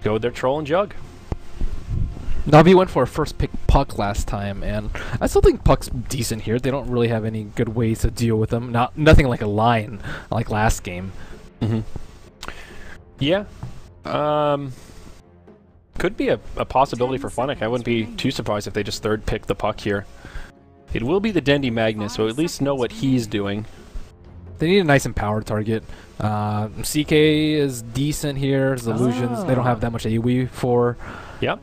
go with their Troll and Jug. NaVi went for a first pick Puck last time, and I still think Puck's decent here. They don't really have any good ways to deal with him. Nothing like a Lion like last game. Yeah. Could be a possibility for Funnick. I wouldn't be too surprised if they just third pick the Puck here. It will be the Dendy Magnus, so at least know what he's doing. They need a nice empowered target. CK is decent here. There's illusions. They don't have that much AoE for. Yep.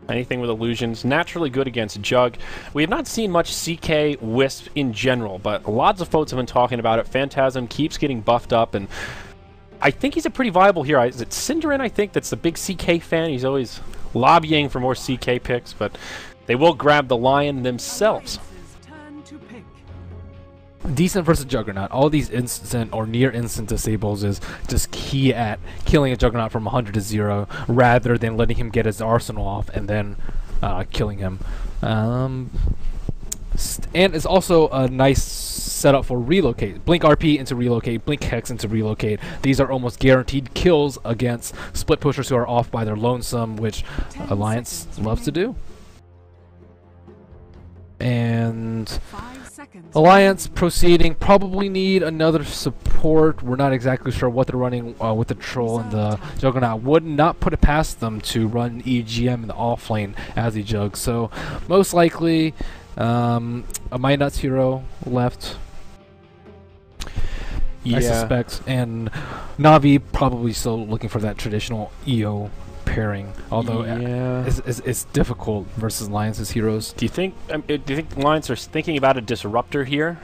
Anything with illusions, naturally good against Jug. We have not seen much CK Wisp in general, but lots of folks have been talking about it. Phantasm keeps getting buffed up, and I think he's a pretty viable hero. Is it Cinderin, I think, that's the big CK fan? He's always lobbying for more CK picks, but they will grab the Lion themselves. Decent versus Juggernaut. All these instant or near instant disables is just key at killing a Juggernaut from 100 to 0 rather than letting him get his arsenal off and then killing him. And it's also a nice setup for relocate. Blink RP into relocate, Blink Hex into relocate. These are almost guaranteed kills against split pushers who are off by their lonesome, which Alliance loves to do. And Alliance proceeding, probably need another support. We're not exactly sure what they're running with the Troll and the Juggernaut. Would not put it past them to run EGM in the off lane as the Jug. So most likely a My Nuts hero left. Yeah. I suspect. And Navi probably still looking for that traditional EO pairing, although it's difficult versus Alliance's heroes. Do you think Alliance are thinking about a disruptor here?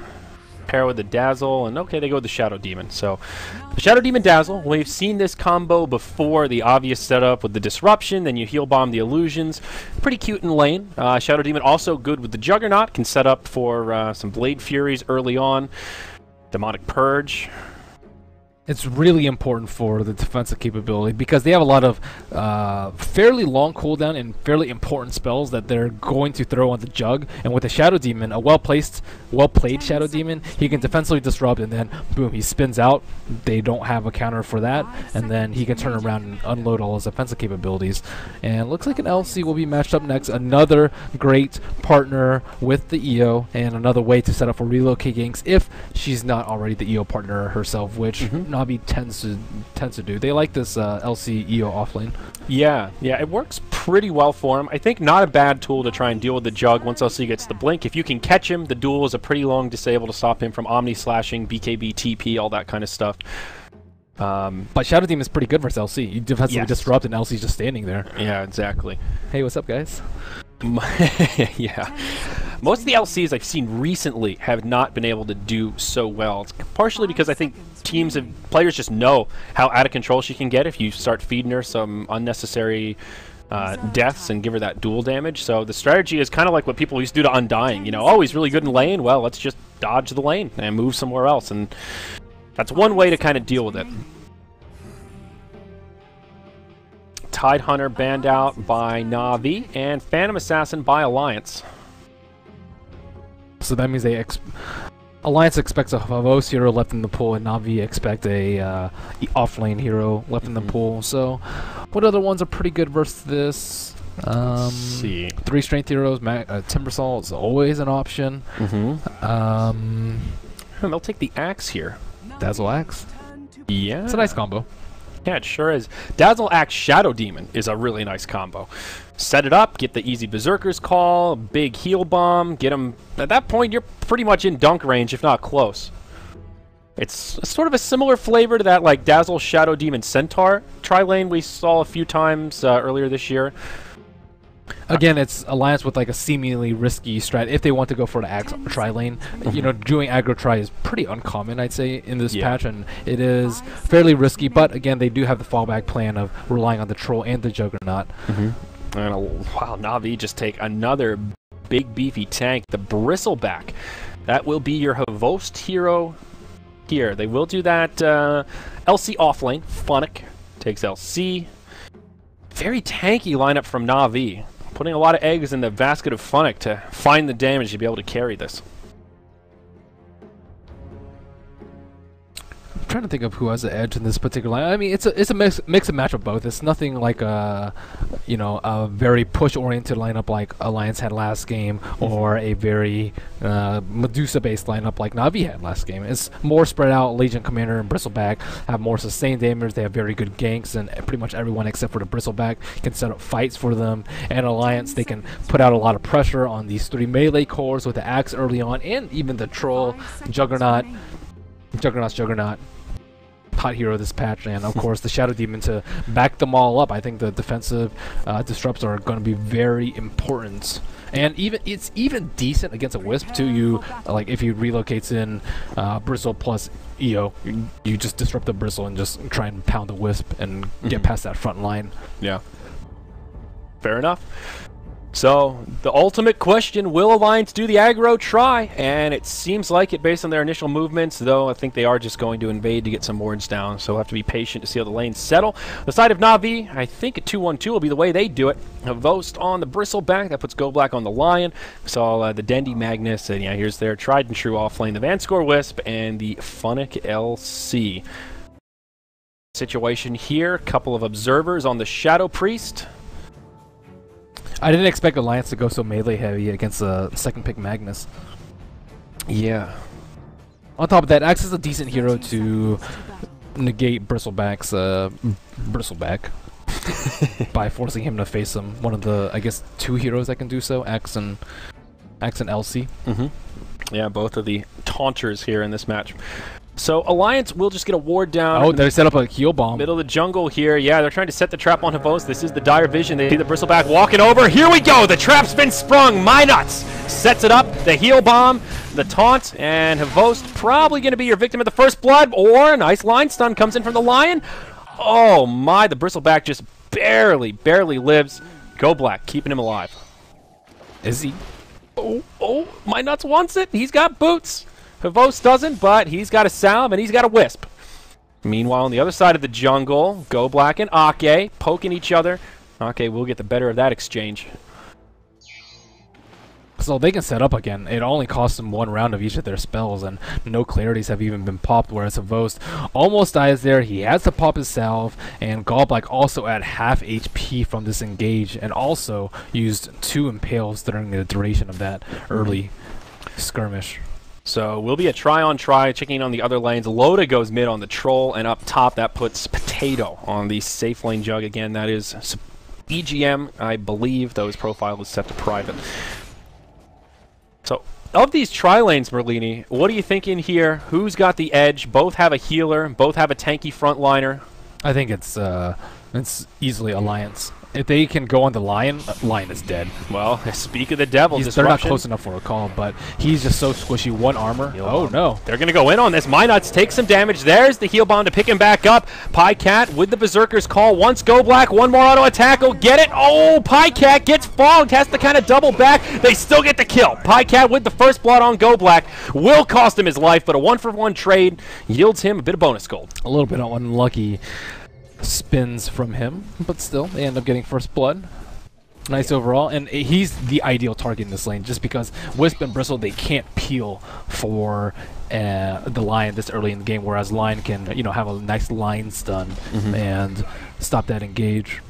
Pair with the Dazzle, and okay, they go with the Shadow Demon. So the Shadow Demon Dazzle, we've seen this combo before, the obvious setup with the disruption, then you heal bomb the illusions. Pretty cute in lane. Shadow Demon also good with the Juggernaut, can set up for some Blade Furies early on. Demonic Purge. It's really important for the defensive capability because they have a lot of fairly long cooldown and fairly important spells that they're going to throw on the Jug. And with the Shadow Demon, a well-played Shadow Demon, he can defensively disrupt and then boom, he spins out. They don't have a counter for that, and then he can turn around and unload all his offensive capabilities. And looks like an LC will be matched up next. Another great partner with the EO, and another way to set up for relocate ganks if she's not already the EO partner herself, which Navi tends to do. They like this LC EO offlane. Yeah, it works pretty well for him. I think not a bad tool to try and deal with the Jug once LC gets the blink. If you can catch him, the duel is a pretty long disable to stop him from Omni slashing, BKB, TP, all that kind of stuff. But Shadow Demon is pretty good versus LC. You defensively disrupt and LC's just standing there. Yeah, exactly. Hey, what's up, guys? Yeah. Most of the LCs I've seen recently have not been able to do so well. It's partially because I think players just know how out of control she can get if you start feeding her some unnecessary deaths and give her that dual damage. So the strategy is kind of like what people used to do to Undying. You know, oh, he's really good in lane. Well, let's just dodge the lane and move somewhere else. And that's one way to kind of deal with it. Tide Hunter banned out by Navi, and Phantom Assassin by Alliance. So that means Alliance expects a Havos hero left in the pool, and Navi expect a offlane hero left in the pool. So what other ones are pretty good versus this? Let's see. 3 strength heroes. Timbersalt is always an option. They'll take the Axe here. Dazzle Axe. Yeah. It's a nice combo. Yeah, it sure is. Dazzle Axe Shadow Demon is a really nice combo. Set it up, get the easy Berserker's Call, big heal bomb, get him. At that point, you're pretty much in dunk range, if not close. It's sort of a similar flavor to that like Dazzle Shadow Demon Centaur tri-lane we saw a few times earlier this year. Again, it's Alliance with like a seemingly risky strat if they want to go for the Axe tri-lane. You know, doing aggro tri is pretty uncommon, I'd say, in this patch, and it is fairly risky. But again, they do have the fallback plan of relying on the Troll and the Juggernaut. And wow, Navi just take another big beefy tank, the Bristleback. That will be your Havost hero here. They will do that LC offlane. Funnick takes LC. Very tanky lineup from Navi. Putting a lot of eggs in the basket of Funnick to find the damage to be able to carry this. trying to think of who has the edge in this particular line. I mean, it's a mix and match of both. It's nothing like a very push-oriented lineup like Alliance had last game, or a very Medusa-based lineup like NaVi had last game. It's more spread out. Legion Commander and Bristleback have more sustained damage. They have very good ganks, and pretty much everyone except for the Bristleback can set up fights for them. And Alliance, they can put out a lot of pressure on these 3 melee cores with the axe early on, and even the Troll, Juggernaut, hot hero this patch, and of course the Shadow Demon to back them all up. I think the defensive disrupts are going to be very important, and it's even decent against a Wisp too. You like if you relocates in Bristle plus EO, you just disrupt the Bristle and just try and pound the Wisp and get past that front line. Yeah, fair enough. So, the ultimate question, will Alliance do the aggro try? And it seems like it based on their initial movements, though I think they are just going to invade to get some wards down, so we'll have to be patient to see how the lanes settle. The side of NaVi, I think a 2-1-2 will be the way they do it. Vost on the Bristleback, that puts Goldblack on the Lion. We saw the Dendy Magnus, and yeah, here's their tried and true offlane, the Vanscore Wisp, and the Funnick LC. Situation here, couple of observers on the Shadow Priest. I didn't expect Alliance to go so melee heavy against a second pick Magnus. Yeah. On top of that, Axe is a decent hero to negate Bristleback's Bristleback by forcing him to face him. One of the, I guess, 2 heroes that can do so, Axe and LC. Yeah, both of the taunters here in this match. So Alliance will just get a ward down. Oh, they set up a heal bomb. Middle of the jungle here. Yeah, they're trying to set the trap on Havos. This is the dire vision. They see the Bristleback walking over. Here we go. The trap's been sprung. My nuts. Sets it up. The heal bomb, the taunt, and Havos probably going to be your victim of the first blood. Or a nice line stun comes in from the Lion. Oh my, the Bristleback just barely lives. Go Black, keeping him alive. Is he? Oh, my nuts wants it. He's got boots. Havos doesn't, but he's got a Salve and he's got a Wisp. Meanwhile, on the other side of the jungle, Go Black and Ake poking each other. Ake will get the better of that exchange. So they can set up again. It only costs them 1 round of each of their spells, and no clarities have even been popped, whereas Havos almost dies there. He has to pop his Salve, and Goldblack also at half HP from this engage, and also used 2 impales during the duration of that early skirmish. So will be a try-on-try, checking on the other lanes. Loda goes mid on the Troll, and up top that puts Potato on the safe lane Jug. Again, that is EGM, I believe, though his profile is set to private. So, of these tri-lanes, Merlini, what are you thinking here? Who's got the edge? Both have a healer, both have a tanky frontliner. I think it's easily Alliance. If they can go on the Lion, Lion is dead. Well, speak of the devil, they're not close enough for a call, but he's just so squishy. 1 armor. Oh no. They're going to go in on this. Minuts take some damage. There's the heal bomb to pick him back up. Pycat with the Berserker's call. Once Go Black, 1 more auto attack. Will get it. Oh, Pycat gets fogged. Has to kind of double back. They still get the kill. Pycat with the first blood on Go Black will cost him his life, but a 1-for-1 trade yields him a bit of bonus gold. A little bit unlucky spins from him, but still they end up getting first blood. Nice overall, and he's the ideal target in this lane just because Wisp and Bristle, they can't peel for the Lion this early in the game, whereas Lion can have a nice line stun and stop that engage.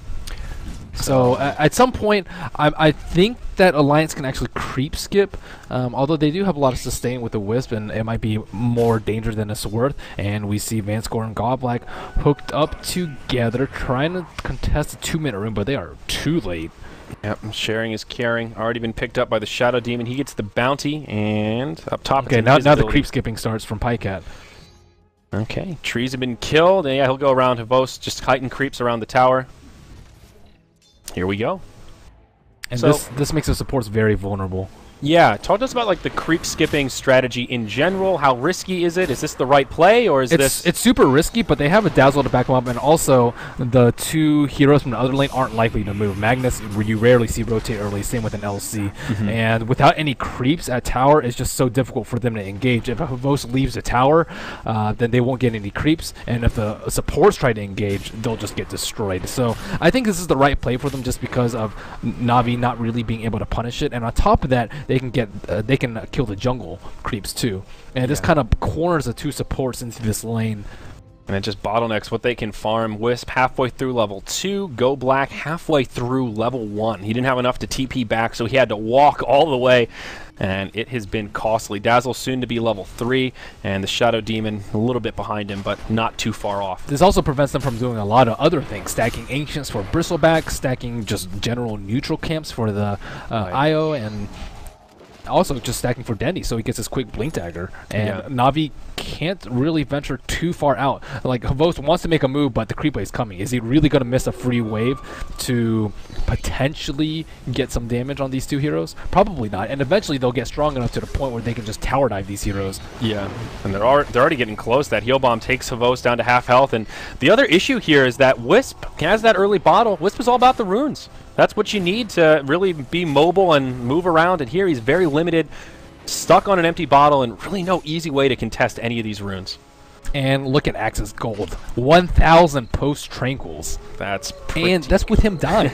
So at some point, I think that Alliance can actually creep skip, although they do have a lot of sustain with the Wisp, and it might be more danger than it's worth. And we see Vanscore and Godblack hooked up together, trying to contest a 2-minute room, but they are too late. Yep, sharing is caring. Already been picked up by the Shadow Demon. He gets the bounty, and up top. Okay, now the creep skipping starts from Pycat. Okay, trees have been killed, and yeah, he'll go around Havos, just heighten creeps around the tower. Here we go. And so, this makes the supports very vulnerable. Yeah, talk to us about like the creep skipping strategy in general. How risky is it? Is this the right play, or is this? It's super risky, but they have a Dazzle to back them up, and also the 2 heroes from the other lane aren't likely to move. Magnus, you rarely see rotate early. Same with an LC, and without any creeps at tower, it's just so difficult for them to engage. If a Havos leaves the tower, then they won't get any creeps, and if the supports try to engage, they'll just get destroyed. So I think this is the right play for them, just because of NaVi not really being able to punish it, and on top of that, they can kill the jungle creeps too, and this kind of corners the 2 supports into this lane And it just bottlenecks what they can farm. Wisp halfway through level 2. Go Black halfway through level 1. He didn't have enough to TP back, so he had to walk all the way. And it has been costly. Dazzle soon to be level 3. And the Shadow Demon a little bit behind him, but not too far off. This also prevents them from doing a lot of other things. Stacking Ancients for Bristleback. Stacking just general neutral camps for the IO. And also just stacking for Dendy, so he gets his quick blink dagger. And NaVi can't really venture too far out. Like, Havos wants to make a move, but the creep wave is coming. Is he really going to miss a free wave to potentially get some damage on these two heroes? Probably not. And eventually they'll get strong enough to the point where they can just tower dive these heroes. Yeah, and they're already getting close. That heal bomb takes Havos down to half health. And the other issue here is that Wisp has that early bottle. Wisp is all about the runes. That's what you need to really be mobile and move around. And here he's very limited, stuck on an empty bottle, and really no easy way to contest any of these runes. And look at Axe's gold. 1,000 post-tranquils. That's pretty And that's with him dying.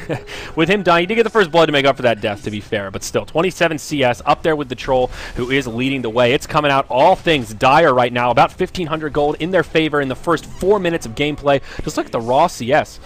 With him dying, he did get the first blood to make up for that death, to be fair. But still, 27 CS up there with the Troll, who is leading the way. It's coming out all things dire right now. About 1,500 gold in their favor in the first 4 minutes of gameplay. Just look at the raw CS.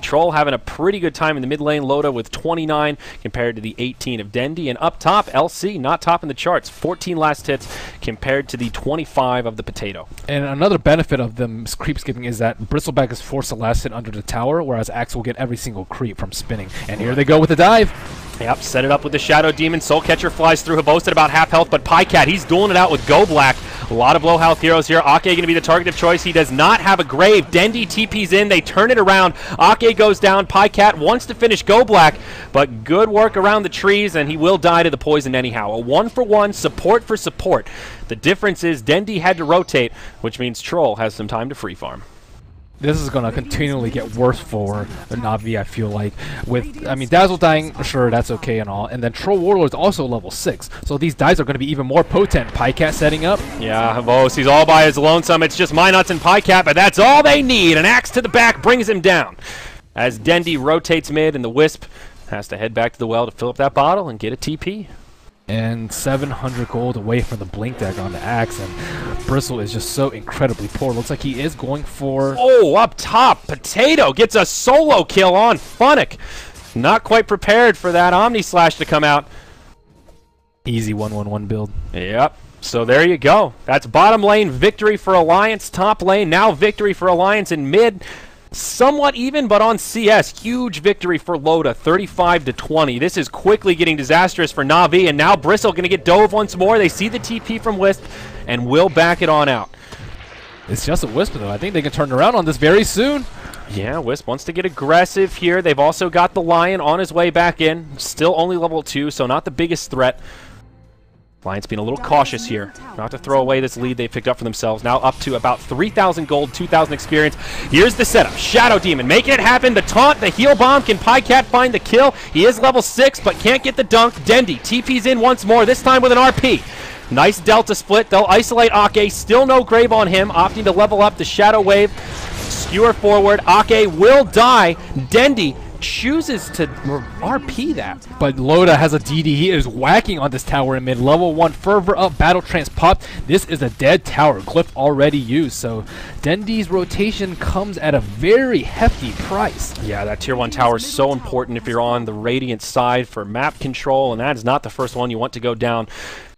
Troll having a pretty good time in the mid lane. Loda with 29 compared to the 18 of Dendy. And up top, LC not topping the charts. 14 last hits compared to the 25 of the Potato. And another benefit of them creep skipping is that Bristleback is forced to last hit under the tower, whereas Axe will get every single creep from spinning. And here they go with the dive. Yep, set it up with the Shadow Demon. Soul Catcher flies through. Havos at about half health, but Pycat, he's dueling it out with Go Black. A lot of low health heroes here. Ake going to be the target of choice. He does not have a grave. Dendy TP's in. They turn it around. Ake goes down. Pycat wants to finish Go Black, but good work around the trees, and he will die to the poison anyhow. A 1-for-1, support for support. The difference is Dendy had to rotate, which means Troll has some time to free farm. This is going to continually get worse for NaVi, I feel like. I mean, Dazzle dying, sure, that's okay and all. And then Troll Warlord's also level 6. So these dives are going to be even more potent. Pycat setting up. Yeah, Havos, he's all by his lonesome. It's just Minuts and Pycat, but that's all they need. An axe to the back brings him down. As Dendy rotates mid and the Wisp has to head back to the well to fill up that bottle and get a TP. And 700 gold away from the blink dagger on the axe, and Bristle is just so incredibly poor. Looks like he is going for... Oh, up top, Potato gets a solo kill on Funnick. Not quite prepared for that Omni Slash to come out. Easy 1-1-1 build. Yep. So there you go. That's bottom lane victory for Alliance. Top lane now victory for Alliance in mid. Somewhat even, but on CS, huge victory for Loda, 35-20. This is quickly getting disastrous for NaVi, and now Bristle going to get dove once more. They see the TP from Wisp, and will back it on out. It's just a Wisp, though. I think they can turn around on this very soon. Yeah, Wisp wants to get aggressive here. They've also got the Lion on his way back in. Still only level 2, so not the biggest threat. Lions being a little cautious here, not to throw away this lead they picked up for themselves. Now up to about 3,000 gold, 2,000 experience. Here's the setup. Shadow Demon making it happen. The taunt, the heal bomb. Can Pycat find the kill? He is level 6, but can't get the dunk. Dendy TP's in once more, this time with an RP. Nice Delta split. They'll isolate Ake. Still no grave on him, opting to level up the Shadow Wave. Skewer forward. Ake will die. Dendy chooses to RP that. But Loda has a DD. He is whacking on this tower in mid. Level 1 Fervor up. Battle Trance popped. This is a dead tower. Glyph already used. So Dendy's rotation comes at a very hefty price. Yeah, that tier 1 tower is so important if you're on the Radiant side for map control, and that is not the first one you want to go down.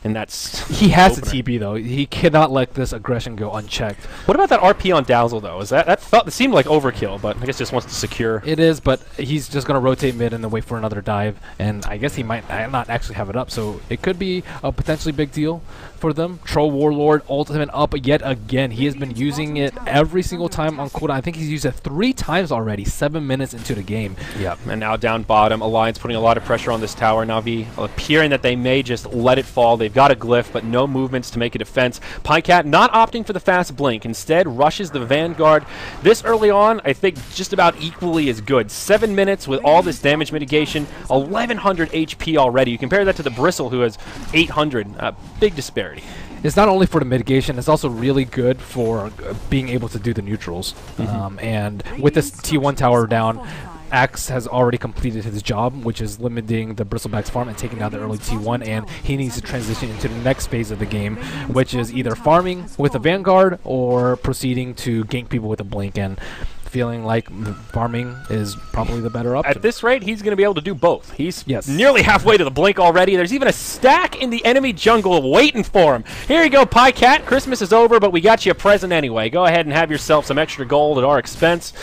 And that's he has to TP though. He cannot let this aggression go unchecked. What about that RP on Dazzle though? Is that seemed like overkill, but I guess just wants to secure. It is, but he's just gonna rotate mid and then wait for another dive. And I guess he might not actually have it up, so it could be a potentially big deal for them. Troll Warlord ultimate up yet again. He has been using it every single time on cooldown. I think he's used it 3 times already. 7 minutes into the game. Yep. And now down bottom, Alliance putting a lot of pressure on this tower. NaVi appearing that they may just let it fall. They've got a glyph, but no movements to make a defense. Pycat not opting for the fast blink. Instead, rushes the Vanguard. This early on, I think just about equally as good. 7 minutes with all this damage mitigation. 1,100 HP already. You compare that to the Bristle, who has 800. Big disparity. It's not only for the mitigation, it's also really good for being able to do the neutrals. And with this T1 tower down, Axe has already completed his job, which is limiting the Bristleback's farm and taking down the early T1, and he needs to transition into the next phase of the game, which is either farming with a Vanguard or proceeding to gank people with a Blink, and feeling like farming is probably the better option. At this rate, he's going to be able to do both. He's nearly halfway to the Blink already. There's even a stack in the enemy jungle waiting for him. Here you go, PieCat. Christmas is over, but we got you a present anyway. Go ahead and have yourself some extra gold at our expense.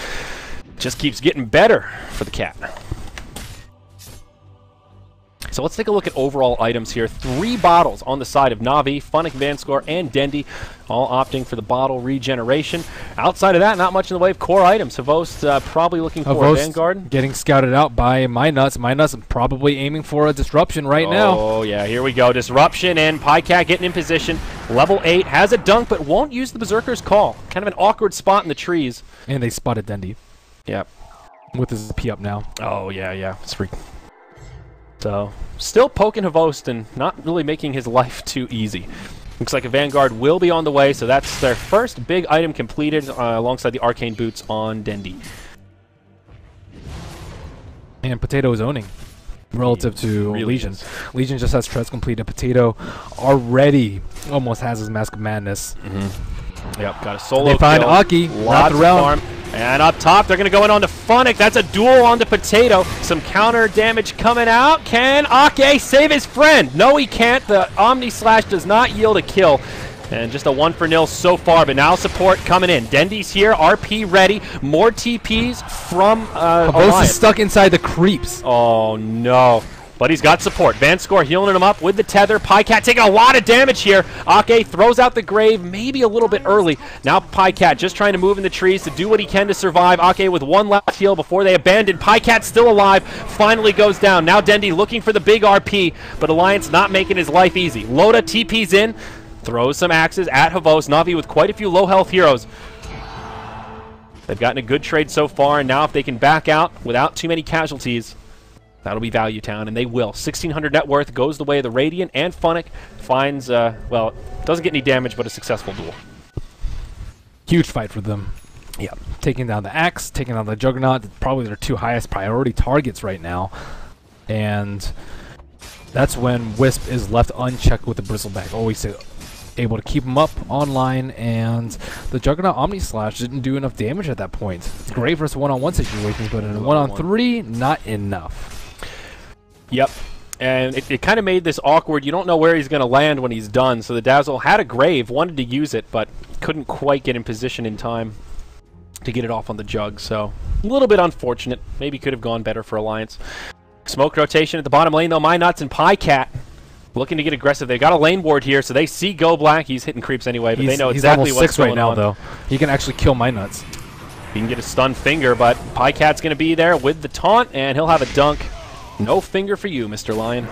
Just keeps getting better for the cat. So let's take a look at overall items here. 3 bottles on the side of NaVi, Funnick, Vanscore, and Dendi, all opting for the bottle regeneration. Outside of that, not much in the way of core items. Havost probably looking for a Vanguard. Getting scouted out by MyNuts. MyNuts probably aiming for a Disruption right now. Oh, yeah, here we go. Disruption, and PieCat getting in position. Level 8, has a dunk, but won't use the Berserker's Call. Kind of an awkward spot in the trees. And they spotted Dendi. Yep. With his P up now. Oh, yeah. It's freak. So, still poking Havost and not really making his life too easy. Looks like a Vanguard will be on the way, so that's their first big item completed alongside the Arcane Boots on Dendi. And Potato is owning relative to really Legion. is. Legion just has Treads completed. Potato already almost has his Mask of Madness. Yep, got a solo They find kill. Aki, Lots wrapped of around. farm. And up top, they're going to go in onto Funnick. That's a duel onto Potato. Some counter damage coming out. Can Ake save his friend? No, he can't. The Omni Slash does not yield a kill. And just a 1-for-0 so far, but now support coming in. Dendi's here, RP ready. More TPs from Havost is stuck inside the creeps. Oh, no. But he's got support. Vanscore healing him up with the tether. PieCat taking a lot of damage here. Ake throws out the grave, maybe a little bit early. Now PieCat just trying to move in the trees to do what he can to survive. Ake with one last heal before they abandon. PieCat still alive, finally goes down. Now Dendi looking for the big RP, but Alliance not making his life easy. Loda TP's in, throws some axes at Havost. NaVi with quite a few low health heroes. They've gotten a good trade so far, and now if they can back out without too many casualties, that'll be Value Town, and they will. 1,600 net worth goes the way of the Radiant, and Funnick finds, well, doesn't get any damage, but a successful duel. Huge fight for them. Yep. Taking down the Axe, taking down the Juggernaut, probably their 2 highest priority targets right now. And that's when Wisp is left unchecked with the Bristleback. Always able to keep him up online, and the Juggernaut Omni Slash didn't do enough damage at that point. It's great versus one-on-one situations, but in a one-on-3, not enough. Yep. And it kind of made this awkward. You don't know where he's going to land when he's done. So the Dazzle had a grave, wanted to use it, but couldn't quite get in position in time to get it off on the Jug. So a little bit unfortunate. Maybe could have gone better for Alliance. Smoke rotation at the bottom lane, though. MyNuts and PieCat looking to get aggressive. They got a lane ward here, so they see Go Black. He's hitting creeps anyway, but they know exactly what's going on. He's almost 6 right now, though. He can actually kill MyNuts. He can get a stun finger, but PieCat's going to be there with the taunt, and he'll have a dunk. No finger for you, Mr. Lion.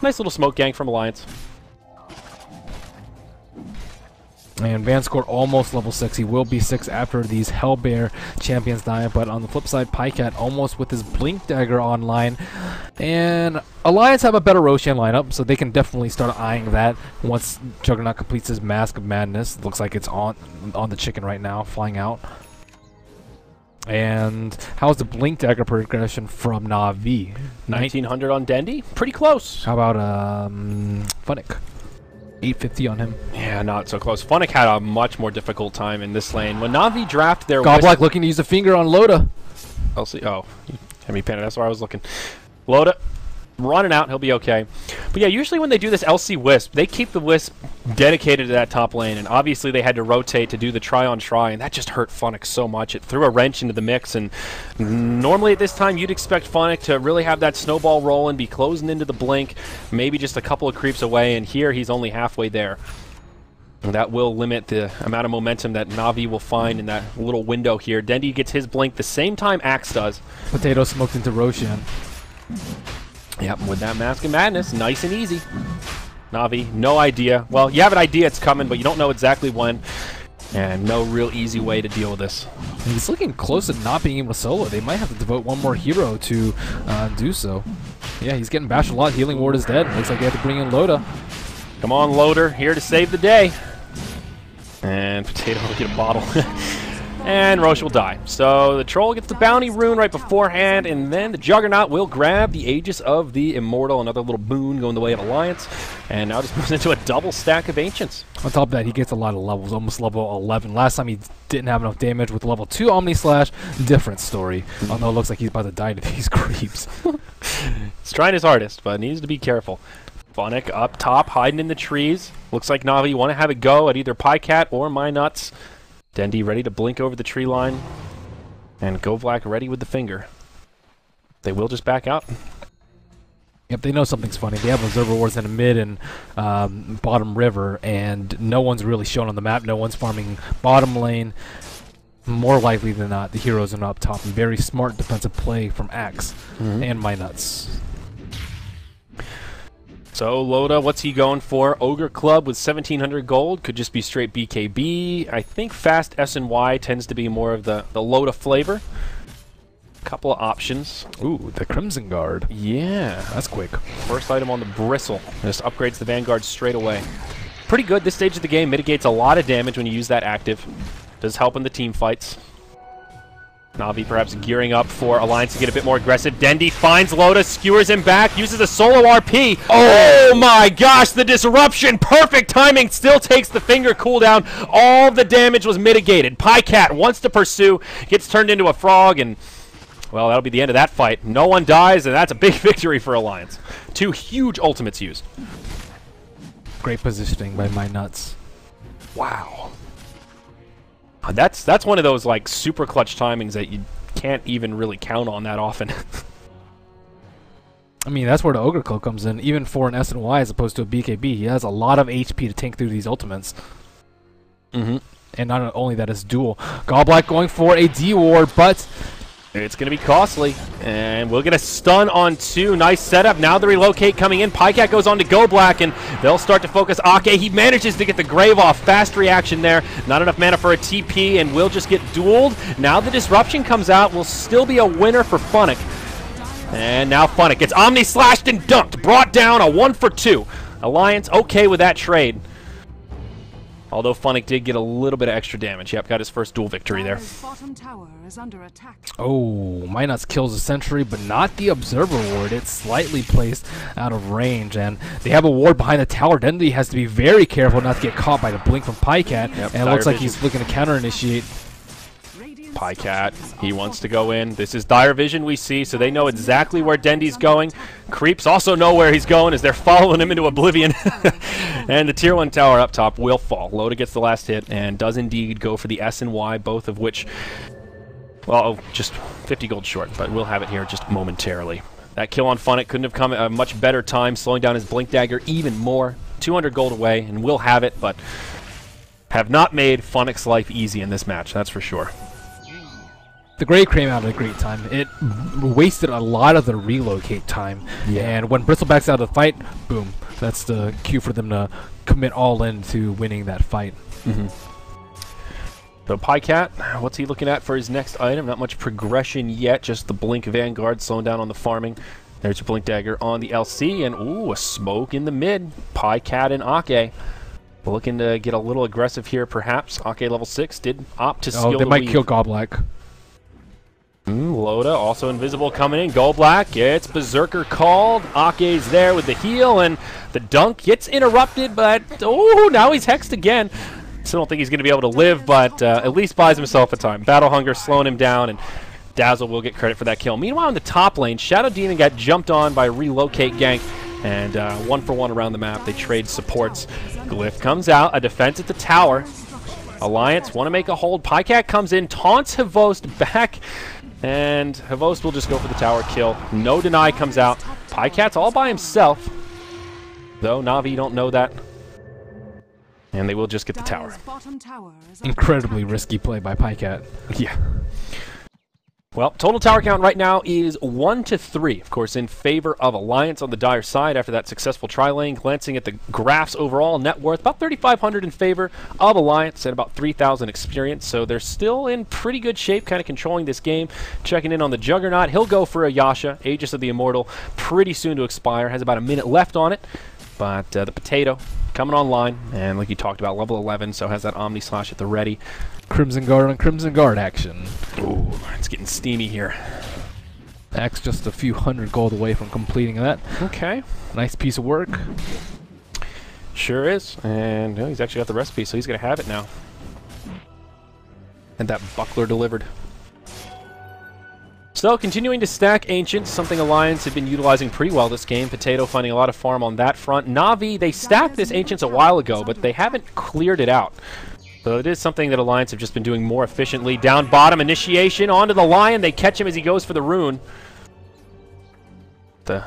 Nice little smoke gang from Alliance. And Vanscore almost level 6. He will be 6 after these Hellbear champions die. But on the flip side, PieCat almost with his Blink Dagger online. And Alliance have a better Roshan lineup, so they can definitely start eyeing that once Juggernaut completes his Mask of Madness. Looks like it's on the chicken right now, flying out. And how's the Blink Dagger progression from NaVi? 1900 on Dendi? Pretty close. How about Funnick? 850 on him. Yeah, not so close. Funnick had a much more difficult time in this lane. When NaVi draft their Godblock looking to use a finger on Loda. I'll see. Oh, you had me panicked. That's where I was looking. Loda running out. He'll be okay. But yeah, usually when they do this LC Wisp, they keep the Wisp dedicated to that top lane. And obviously they had to rotate to do the try-on-try, and that just hurt Funnick so much. It threw a wrench into the mix. And normally at this time, you'd expect Funnick to really have that snowball rolling, be closing into the blink, maybe just a couple of creeps away. And here he's only halfway there. And that will limit the amount of momentum that NaVi will find in that little window here. Dendi gets his blink the same time Axe does. Potato smoked into Roshan. Yep, with that Mask of Madness, nice and easy. NaVi, no idea. Well, you have an idea it's coming, but you don't know exactly when. And no real easy way to deal with this. And he's looking close to not being able to solo. They might have to devote one more hero to do so. Yeah, he's getting bashed a lot. Healing Ward is dead. Looks like they have to bring in Loda. Come on, Loader, here to save the day. And Potato will get a bottle. And Roche will die. So the Troll gets the bounty rune right beforehand, and then the Juggernaut will grab the Aegis of the Immortal, another little boon going the way of Alliance, and now just moves into a double stack of Ancients. On top of that, he gets a lot of levels, almost level 11. Last time he didn't have enough damage with level 2 Omni Slash. Different story. Although it looks like he's about to die to these creeps. He's trying his hardest, but needs to be careful. Funnick up top, hiding in the trees. Looks like NaVi want to have a go at either Pycat or MyNuts. Dendi ready to blink over the tree line. And Govlak ready with the finger. They will just back out. Yep, they know something's funny. They have observer wards in the mid and bottom river, and no one's really shown on the map. No one's farming bottom lane. More likely than not, the heroes are up top. Very smart defensive play from Axe and MyNuts. So Loda, what's he going for? Ogre Club with 1,700 gold. Could just be straight BKB. I think fast S&Y tends to be more of the Loda flavor. Couple of options. Ooh, the Crimson Guard. Yeah. That's quick. First item on the Bristle. Just upgrades the Vanguard straight away. Pretty good this stage of the game. Mitigates a lot of damage when you use that active. Does help in the team fights. NaVi perhaps gearing up for Alliance to get a bit more aggressive. Dendi finds Loda, skewers him back, uses a solo RP. Oh my gosh, the disruption! Perfect timing, still takes the finger cooldown. All the damage was mitigated. Pycat wants to pursue, gets turned into a frog, and well, that'll be the end of that fight. No one dies, and that's a big victory for Alliance. 2 huge ultimates used. Great positioning by MyNuts. Wow. That's one of those like super clutch timings that you can't even really count on that often. I mean, that's where the Ogre Club comes in. Even for an S&Y as opposed to a BKB, he has a lot of HP to tank through these ultimates. And not only that, it's dual. Goblack going for a D-Ward, but it's going to be costly, and we'll get a stun on 2. Nice setup. Now the relocate coming in. Pycat goes on to Goblack, and they'll start to focus Ake. He manages to get the Grave off. Fast reaction there. Not enough mana for a TP, and we'll just get dueled. Now the disruption comes out. Will still be a winner for Funnick. And now Funnick gets Omni slashed and dunked. Brought down a 1 for 2. Alliance okay with that trade. Although Funnick did get a little bit of extra damage. Yep, got his first duel victory there. Oh, MyNuts kills the Sentry, but not the Observer Ward. It's slightly placed out of range, and they have a ward behind the tower. Dendi has to be very careful not to get caught by the blink from Pycat, and it looks like he's looking to counter-initiate. Pycat, he wants to go in. This is Dire Vision we see, so they know exactly where Dendi's going. Creeps also know where he's going as they're following him into oblivion. And the tier 1 tower up top will fall. Loda gets the last hit and does indeed go for the S and Y, both of which, well, just 50 gold short, but we'll have it here just momentarily. That kill on Funnick couldn't have come at a much better time, slowing down his Blink Dagger even more. 200 gold away, and we'll have it, but have not made Funnick's life easy in this match, that's for sure. The Grave came out at a great time. It wasted a lot of the relocate time. And when Bristlebacks out of the fight, boom. That's the cue for them to commit all in to winning that fight. So Pycat, what's he looking at for his next item? Not much progression yet, just the Blink Vanguard slowing down on the farming. There's your Blink Dagger on the LC, and ooh, a smoke in the mid. Pycat and Ake. Looking to get a little aggressive here, perhaps. Ake level 6 did opt to skill they might kill Goblack. Loda, also invisible coming in. Goblack gets Berserker called. Ake's there with the heal, and the dunk gets interrupted, but oh, now he's hexed again. Still don't think he's going to be able to live, but at least buys himself a time. Battle Hunger slowing him down, and Dazzle will get credit for that kill. Meanwhile, in the top lane, Shadow Demon got jumped on by Relocate Gank, and 1-for-1 around the map. They trade supports. Glyph comes out, a defense at the tower. Alliance want to make a hold. Pycat comes in, taunts Havost back, and Havost will just go for the tower kill. No deny comes out. Pycat's all by himself, though NaVi don't know that. And they will just get the tower. Incredibly risky play by Pycat. Yeah. Well, total tower count right now is 1-3, of course, in favor of Alliance on the Dire side after that successful tri-lane. Glancing at the graphs overall, net worth about 3,500 in favor of Alliance and about 3,000 experience, so they're still in pretty good shape, kind of controlling this game. Checking in on the Juggernaut, he'll go for a Yasha, Aegis of the Immortal, pretty soon to expire, has about a minute left on it, but the Potato coming online, and like you talked about, level 11, so has that Omni Slash at the ready. Crimson Guard on Crimson Guard action. Ooh, it's getting steamy here. Axe just a few hundred gold away from completing that. Okay. Nice piece of work. Sure is. And he's actually got the recipe, so he's going to have it now. And that buckler delivered. So, continuing to stack Ancients, something Alliance have been utilizing pretty well this game. Potato finding a lot of farm on that front. NaVi, they stacked this Ancients a while ago, but they haven't cleared it out. So it is something that Alliance have just been doing more efficiently. Down bottom, initiation, onto the Lion. They catch him as he goes for the rune. The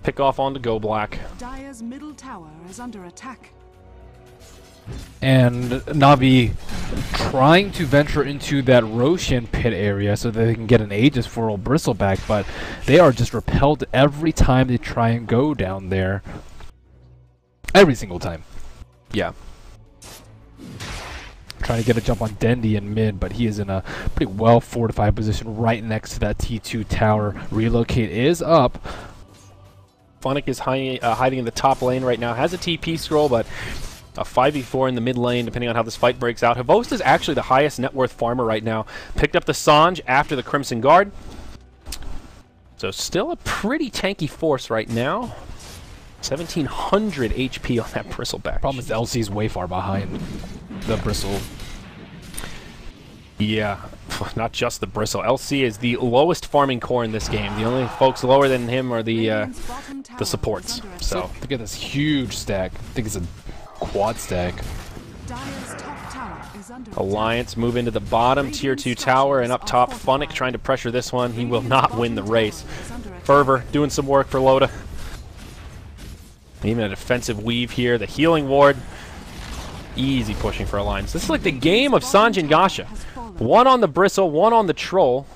pick off onto Go Black. Dire's middle tower is under attack. And NaVi trying to venture into that Roshan pit area so that they can get an Aegis for old Bristleback, but they are just repelled every time they try and go down there. Every single time. Yeah. Trying to get a jump on Dendi in mid, but he is in a pretty well fortified position right next to that T2 tower. Relocate is up. Funnick is hiding in the top lane right now. Has a TP scroll, but a 5v4 in the mid lane, depending on how this fight breaks out. Havost is actually the highest net worth farmer right now. Picked up the Sange after the Crimson Guard. So still a pretty tanky force right now. 1700 HP on that Bristleback. Problem is LC's way far behind the Bristle. Yeah, not just the Bristle. LC is the lowest farming core in this game. The only folks lower than him are the supports. So to get this huge stack, I think it's a quad stack. Alliance move into the bottom tier 2 tower, and up top Funnick trying to pressure this one. He will not win the race. Fervor doing some work for Loda. Even a defensive weave here. The healing ward. Easy pushing for Alliance. This is like the game of Sange and Gasha. One on the Bristle, one on the Troll.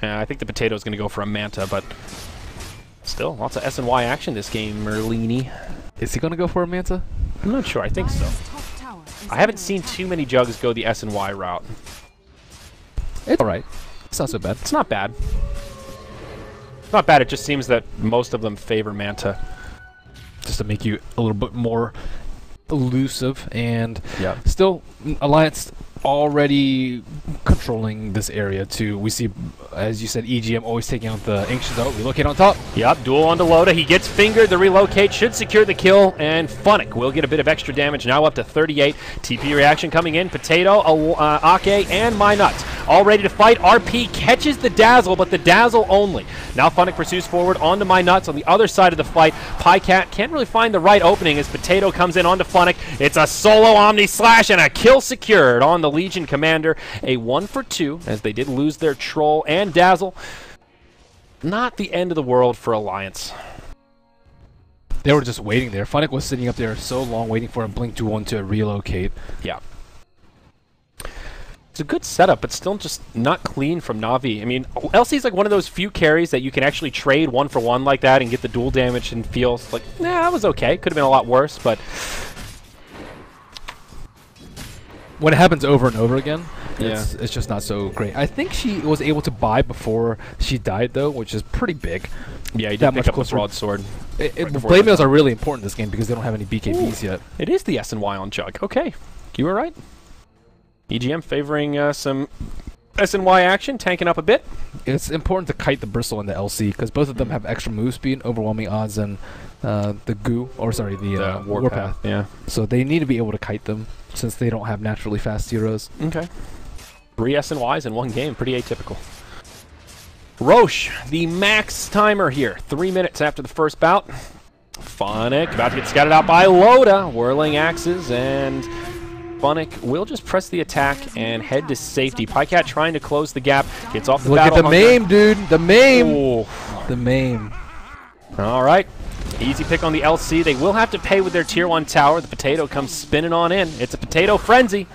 I think the Potato is going to go for a Manta, but still, lots of SNY action this game, Merlini. Is he going to go for a Manta? I'm not sure. I think so. I haven't seen too many Jugs go the SNY route. It's alright. It's not so bad. It's not bad. Not bad, it just seems that most of them favor Manta. Just to make you a little bit more elusive, and yeah. Still, Alliance already controlling this area too. We see, as you said, EGM always taking out the Ancients out. Relocate on top. Yep, duel onto Loda. He gets fingered. The relocate should secure the kill, and Funnick will get a bit of extra damage, now up to 38. TP reaction coming in. Potato, Ake, and My Nuts all ready to fight. RP catches the Dazzle, but the Dazzle only. Now Funnick pursues forward onto My Nuts on the other side of the fight. Pycat can't really find the right opening as Potato comes in onto Funnick. It's a solo Omni Slash and a kill secured on the Legion Commander. A 1 for 2 as they did lose their Troll and Dazzle. Not the end of the world for Alliance. They were just waiting there. Funnick was sitting up there so long waiting for a Blink 2-1 to relocate. Yeah. It's a good setup, but still just not clean from NaVi. I mean, LC is like one of those few carries that you can actually trade 1 for 1 like that and get the dual damage and feel like, nah, that was okay. Could have been a lot worse, but when it happens over and over again, yeah, it's just not so great. I think she was able to buy before she died, though, which is pretty big. Yeah, he did pick up the broadsword. Blade Mails are really important in this game because they don't have any BKBs yet. It is the SNY on Jug. Okay, you were right. EGM favoring some SNY action, tanking up a bit. It's important to kite the Bristle and the LC because both of them have extra move speed, overwhelming odds, and the Warpath. Yeah. So they need to be able to kite them since they don't have naturally fast heroes. Okay. 3 SNYs in one game, pretty atypical. Roche, the max timer here. 3 minutes after the first bout. Funnick about to get scouted out by Loda. Whirling axes, and Funnick will just press the attack and head to safety. Pycat trying to close the gap. Gets off the battle. Look at the maim, dude. The maim. Ooh. The maim. All right. Easy pick on the LC. They will have to pay with their tier 1 tower. The Potato comes spinning on in. It's a Potato frenzy.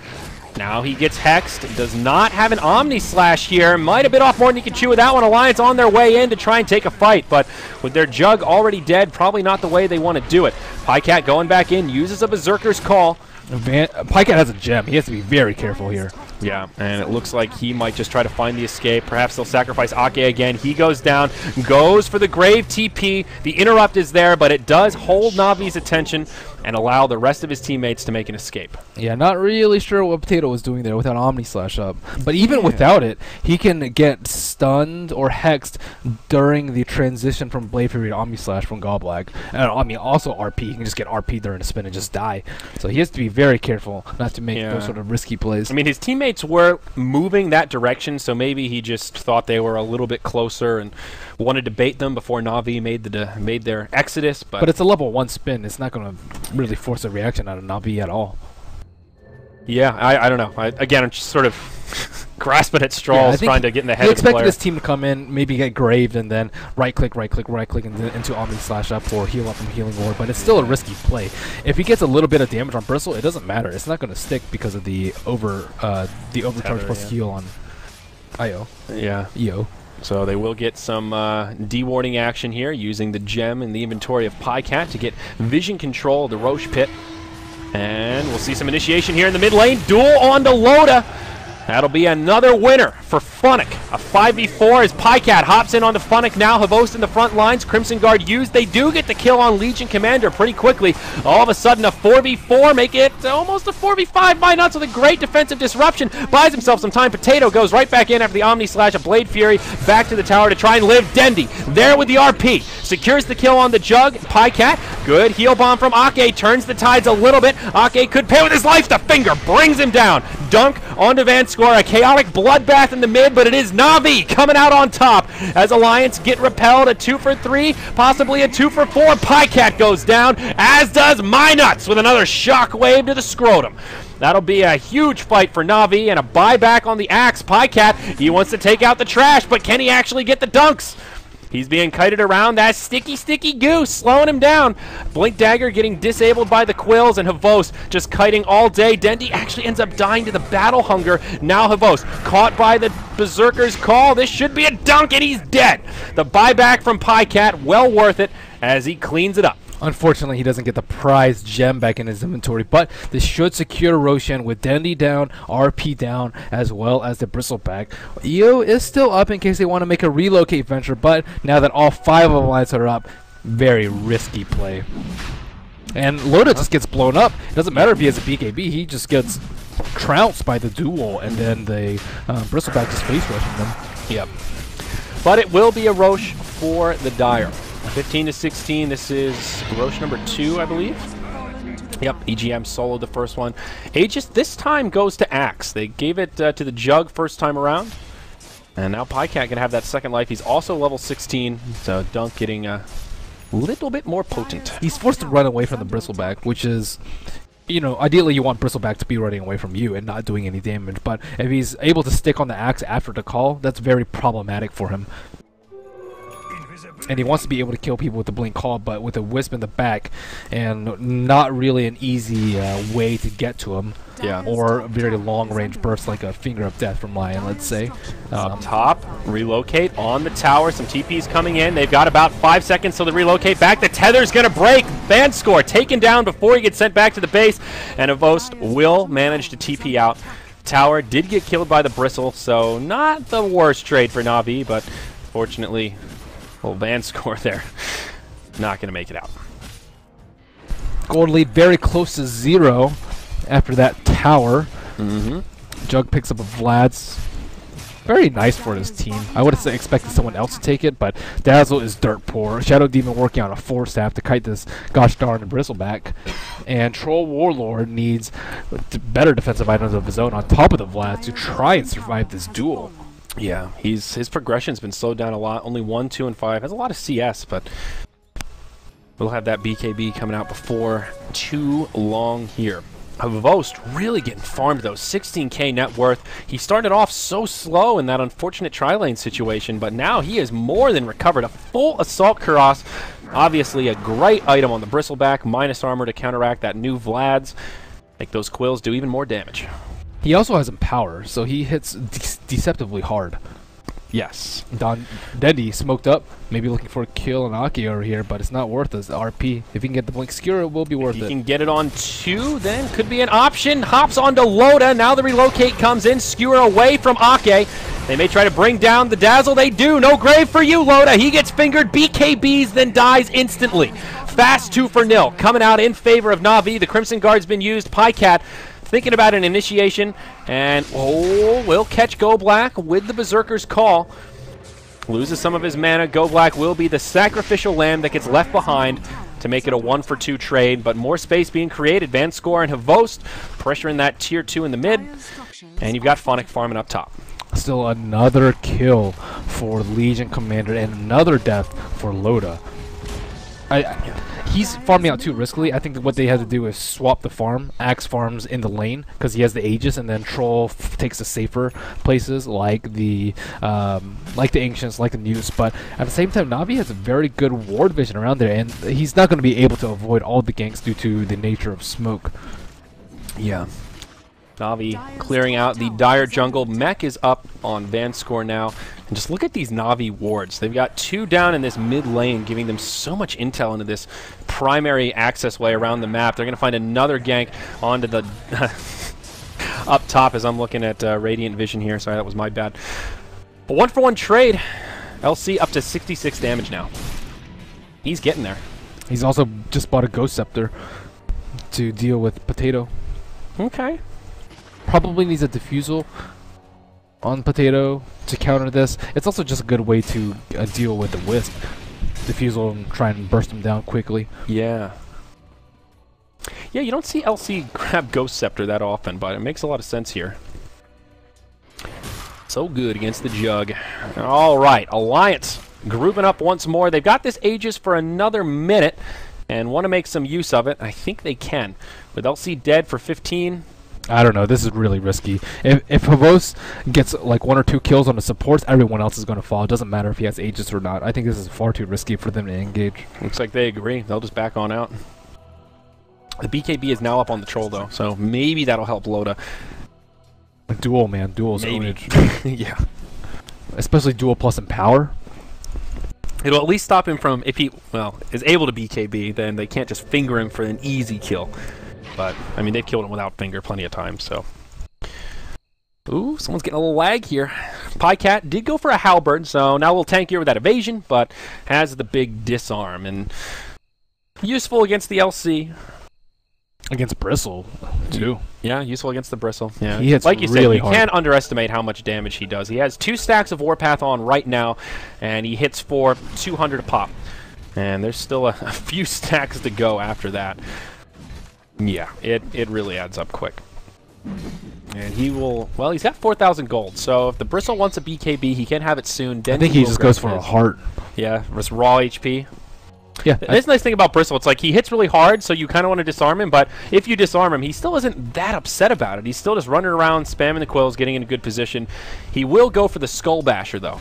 Now he gets hexed. Does not have an Omni Slash here. Might have bit off more than he could chew with that one. Alliance on their way in to try and take a fight, but with their Jug already dead, probably not the way they want to do it. Pycat going back in, uses a Berserker's Call. Pycat has a gem. He has to be very careful here. Yeah, and it looks like he might just try to find the escape. Perhaps they'll sacrifice Ake again. He goes down, goes for the Grave TP. The interrupt is there, but it does hold NaVi's attention, and allow the rest of his teammates to make an escape. Yeah, not really sure what Potato was doing there without Omni Slash up. But even without it, he can get stunned or hexed during the transition from Blade Fury to Omni Slash from Goblag. And I mean, also RP. He can just get RP during a spin and just die. So he has to be very careful not to make those sort of risky plays. I mean, his teammates were moving that direction, so maybe he just thought they were a little bit closer and wanted to bait them before NaVi made their exodus. But it's a level 1 spin. It's not going to really force a reaction out of NaVi at all. Yeah, I don't know. Again, I'm just sort of grasping at straws, trying to get in the head of the player. He expected his team to come in, maybe get graved, and then right-click, into Omni Slash up or heal up from Healing Ward, but it's still a risky play. If he gets a little bit of damage on Bristle, it doesn't matter. It's not going to stick because of the overcharge plus heal on IO. Yeah. EO. So they will get some dewarding action here, using the gem in the inventory of Pycat to get vision control of the Roche Pit. And we'll see some initiation here in the mid lane. Duel on to Loda. That'll be another winner for Funnick. A 5v4 as Pycat hops in onto Funnick now. Havost in the front lines. Crimson Guard used. They do get the kill on Legion Commander pretty quickly. All of a sudden, a 4v4. Make it almost a 4v5 by Nuts with a great defensive disruption. Buys himself some time. Potato goes right back in after the Omni Slash. A Blade Fury back to the tower to try and live. Dendy there with the RP. Secures the kill on the Jug. Pycat. Good heal bomb from Ake. Turns the tides a little bit. Ake could pay with his life. The finger brings him down. Dunk onto Van Score. A chaotic bloodbath in the mid, but it is NaVi coming out on top as Alliance get repelled. A 2 for 3, possibly a 2 for 4. Pycat goes down, as does MyNuts with another shockwave to the scrotum. That'll be a huge fight for NaVi and a buyback on the axe. Pycat, he wants to take out the trash, but can he actually get the dunks? He's being kited around. That sticky goose slowing him down. Blink Dagger getting disabled by the Quills, and Havost just kiting all day. Dendy actually ends up dying to the Battle Hunger. Now Havost caught by the Berserker's Call. This should be a dunk, and he's dead. The buyback from Pycat, well worth it as he cleans it up. Unfortunately, he doesn't get the prized gem back in his inventory, but this should secure Roshan with Dendy down, RP down, as well as the Bristleback. EO is still up in case they want to make a relocate venture, but now that all 5 of them are up, very risky play. And Loda just gets blown up. It doesn't matter if he has a BKB, he just gets trounced by the duel, and then the Bristleback just face rushing them. Yep. But it will be a Roche for the Dire. 15 to 16. This is Roche number 2, I believe. Yep, EGM soloed the first one. Aegis this time goes to Axe. They gave it to the Jug first time around. And now Pycat can have that second life. He's also level 16, so Dunk getting a little bit more potent. He's forced to run away from the Bristleback, which is, you know, ideally you want Bristleback to be running away from you and not doing any damage. But if he's able to stick on the Axe after the call, that's very problematic for him. And he wants to be able to kill people with the Blink Call, but with a Wisp in the back, and not really an easy way to get to him. Yeah. Or a very long-range burst like a Finger of Death from Lion, let's say. Up top, relocate on the tower. Some TPs coming in. They've got about 5 seconds till the relocate back. The tether's going to break. Van Score taken down before he gets sent back to the base, and Avost will manage to TP out. Tower did get killed by the Bristle, so not the worst trade for NaVi, but fortunately, Van Score there, not going to make it out. Gold lead very close to 0 after that tower. Jug picks up a Vlad's. Very nice for his team. I would have expected someone else to take it, but Dazzle is dirt poor. Shadow Demon working on a 4-staff to kite this gosh darn Bristleback. And Troll Warlord needs better defensive items of his own on top of the Vlad to try and survive this duel. Yeah, his progression's been slowed down a lot. Only 1, 2, and 5. Has a lot of CS, but we'll have that BKB coming out before too long here. Havost really getting farmed though. 16k net worth. He started off so slow in that unfortunate tri-lane situation, but now he has more than recovered. A full Assault Cuirass. Obviously a great item on the Bristleback. Minus armor to counteract that new Vlad's. Make those Quills do even more damage. He also has Empower, so he hits deceptively hard. Yes. Dendy smoked up, maybe looking for a kill on Aki over here, but it's not worth it. The RP, if he can get the Blink Skewer, it will be worth it. If he can get it on 2, then could be an option. Hops onto Loda. Now the relocate comes in. Skewer away from Ake. They may try to bring down the Dazzle. They do. No grave for you, Loda. He gets fingered. BKBs, then dies instantly. fast 2-for-0 coming out in favor of NaVi. The Crimson Guard's been used. Pycat thinking about an initiation, and will catch Go Black with the Berserker's Call. Loses some of his mana. Go Black will be the sacrificial lamb that gets left behind to make it a 1-for-2 trade, but more space being created. Vanscore and Havost pressuring that tier 2 in the mid, and you've got Phonic farming up top. Still another kill for Legion Commander and another death for Loda. He's farming out too riskily. I think that what they had to do is swap the farm. Axe farms in the lane because he has the Aegis, and then Troll takes the safer places like the Ancients, like the Newts. But at the same time, NaVi has a very good ward vision around there, and he's not going to be able to avoid all the ganks due to the nature of smoke. Yeah. NaVi clearing out the Dire jungle. Mech is up on Vanscore now. And just look at these NaVi wards. They've got 2 down in this mid lane, giving them so much intel into this primary access way around the map. They're going to find another gank onto the up top as I'm looking at Radiant Vision here. Sorry, that was my bad. A 1-for-1 trade. LC up to 66 damage now. He's getting there. He's also just bought a Ghost Scepter to deal with Potato. Okay. Probably needs a Diffusal on Potato to counter this. It's also just a good way to deal with the Wisp. Diffusal and try and burst him down quickly. Yeah. Yeah, you don't see LC grab Ghost Scepter that often, but it makes a lot of sense here. So good against the Jug. All right, Alliance grouping up once more. They've got this Aegis for another minute and want to make some use of it. I think they can. With LC dead for 15... I don't know. This is really risky. If Havos gets like 1 or 2 kills on the supports, everyone else is going to fall. It doesn't matter if he has Aegis or not. I think this is far too risky for them to engage. Looks like they agree. They'll just back on out. The BKB is now up on the Troll, though, so maybe that'll help Loda. Duel, man. Duel's ownage. Yeah. Especially duel plus Empower. It'll at least stop him from, if he, well, is able to BKB, then they can't just finger him for an easy kill. But, I mean, they've killed him without finger plenty of times, so. Ooh, someone's getting a little lag here. Pycat did go for a halberd, so now we'll tank here with that evasion, but has the big disarm. And useful against the LC. Against Bristle, too. Yeah, useful against the Bristle. Yeah, he hits like you really said, you can't underestimate how much damage he does. He has 2 stacks of Warpath on right now, and he hits for 200 a pop. And there's still a few stacks to go after that. Yeah, it really adds up quick. And he will, well, he's got 4,000 gold, so if the Bristle wants a BKB, he can have it soon. I think he just goes for a heart. Yeah, just raw HP. Yeah. That's the nice thing about Bristle. It's like he hits really hard, so you kind of want to disarm him, but if you disarm him, he still isn't that upset about it. He's still just running around, spamming the quills, getting in a good position. He will go for the Skull Basher, though.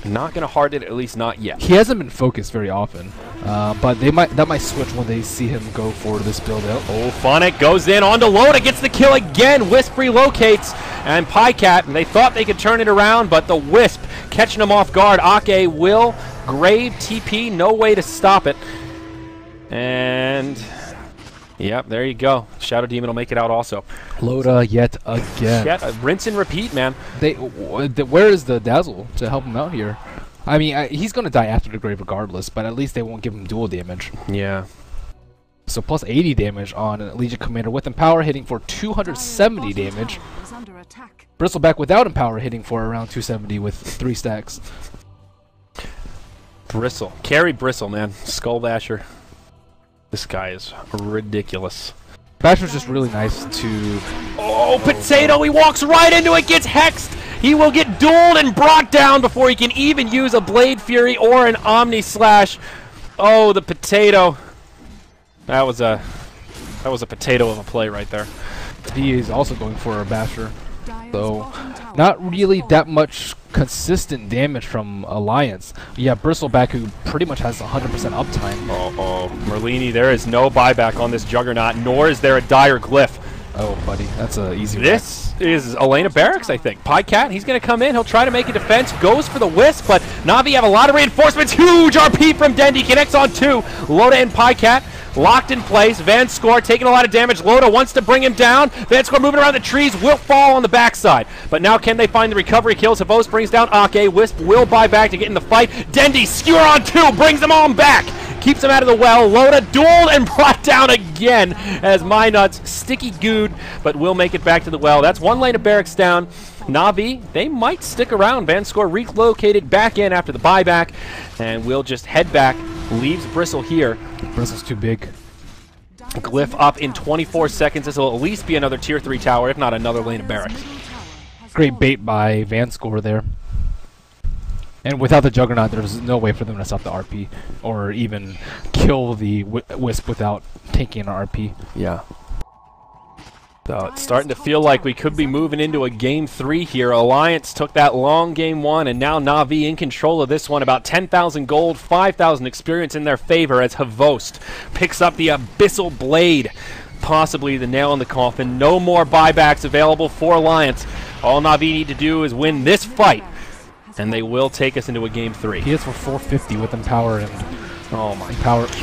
Not going to hard it, at least not yet. He hasn't been focused very often, but that might switch when they see him go for this build out. Oh, Phonic goes in onto Loda, gets the kill again. Wisp relocates, and Pycat, they thought they could turn it around, but the Wisp catching him off guard. Ake will grave TP, no way to stop it. And yep, there you go. Shadow Demon will make it out also. Loda yet again. Yeah, rinse and repeat, man. Where is the Dazzle to help him out here? I mean, he's going to die after the grave regardless, but at least they won't give him dual damage. Yeah. So plus 80 damage on a Legion Commander with Empower, hitting for 270 damage. Bristleback without Empower, hitting for around 270 with 3 stacks. Bristle. Carry Bristle, man. Skull Basher. This guy is ridiculous. Basher's just really nice to... Oh, Potato! He walks right into it, gets hexed! He will get dueled and brought down before he can even use a Blade Fury or an Omni Slash. Oh, the Potato. That was a potato of a play right there. He is also going for a Basher. So, not really that much consistent damage from Alliance. Yeah, Bristleback, who pretty much has 100% uptime. Oh, Merlini, there is no buyback on this Juggernaut, nor is there a Dire Glyph. Oh, buddy, that's an easy one. This is Elena Barracks, I think. Pycat, he's going to come in. He'll try to make a defense. Goes for the Wisp, but NaVi have a lot of reinforcements. Huge RP from Dendi. Connects on 2. Loda and Pycat locked in place. Vanscore taking a lot of damage. Loda wants to bring him down. Vanscore moving around the trees. Will fall on the backside. But now can they find the recovery kills? Havos brings down Ake. Wisp will buy back to get in the fight. Dendi, skewer on 2. Brings them on back. keeps him out of the well. Loda dueled and brought down again as Nuts sticky gooed, but will make it back to the well. That's one lane of barracks down. NaVi, they might stick around. Vanscore relocated back in after the buyback, and we'll just head back. Leaves Bristle here. Bristle's too big. Glyph up in 24 seconds. This will at least be another tier 3 tower, if not another lane of barracks. Great bait by Vanscore there. And without the Juggernaut, there's no way for them to stop the RP or even kill the Wisp without taking an RP. Yeah. So it's starting to feel like we could be moving into a game 3 here. Alliance took that long game 1, and now NaVi in control of this one. About 10,000 gold, 5,000 experience in their favor as Havost picks up the Abyssal Blade. Possibly the nail in the coffin. No more buybacks available for Alliance. All NaVi need to do is win this fight, and they will take us into a game 3. He hits for 450 with Empower and... Oh my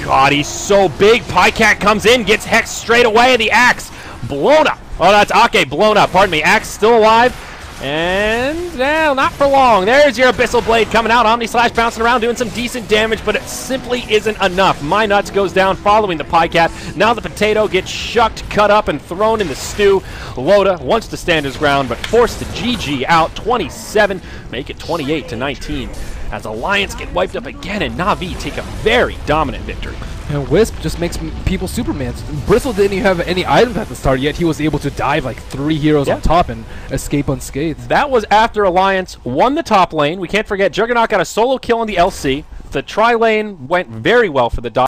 God, he's so big. Pycat comes in, gets hexed straight away, and the axe blown up. Oh, that's Ake blown up. Pardon me. Axe still alive. And, well, not for long. There's your Abyssal Blade coming out. Omni Slash bouncing around, doing some decent damage, but it simply isn't enough. Nuts goes down following the Pycat. Now the Potato gets shucked, cut up, and thrown in the stew. Loda wants to stand his ground, but forced to GG out. 27, make it 28-19. As Alliance get wiped up again, and NaVi take a very dominant victory. And Wisp just makes people Supermans. Bristle didn't even have any items at the start, yet he was able to dive like 3 heroes on top and escape unscathed. That was after Alliance won the top lane. We can't forget Juggernaut got a solo kill on the LC. The tri lane went very well for the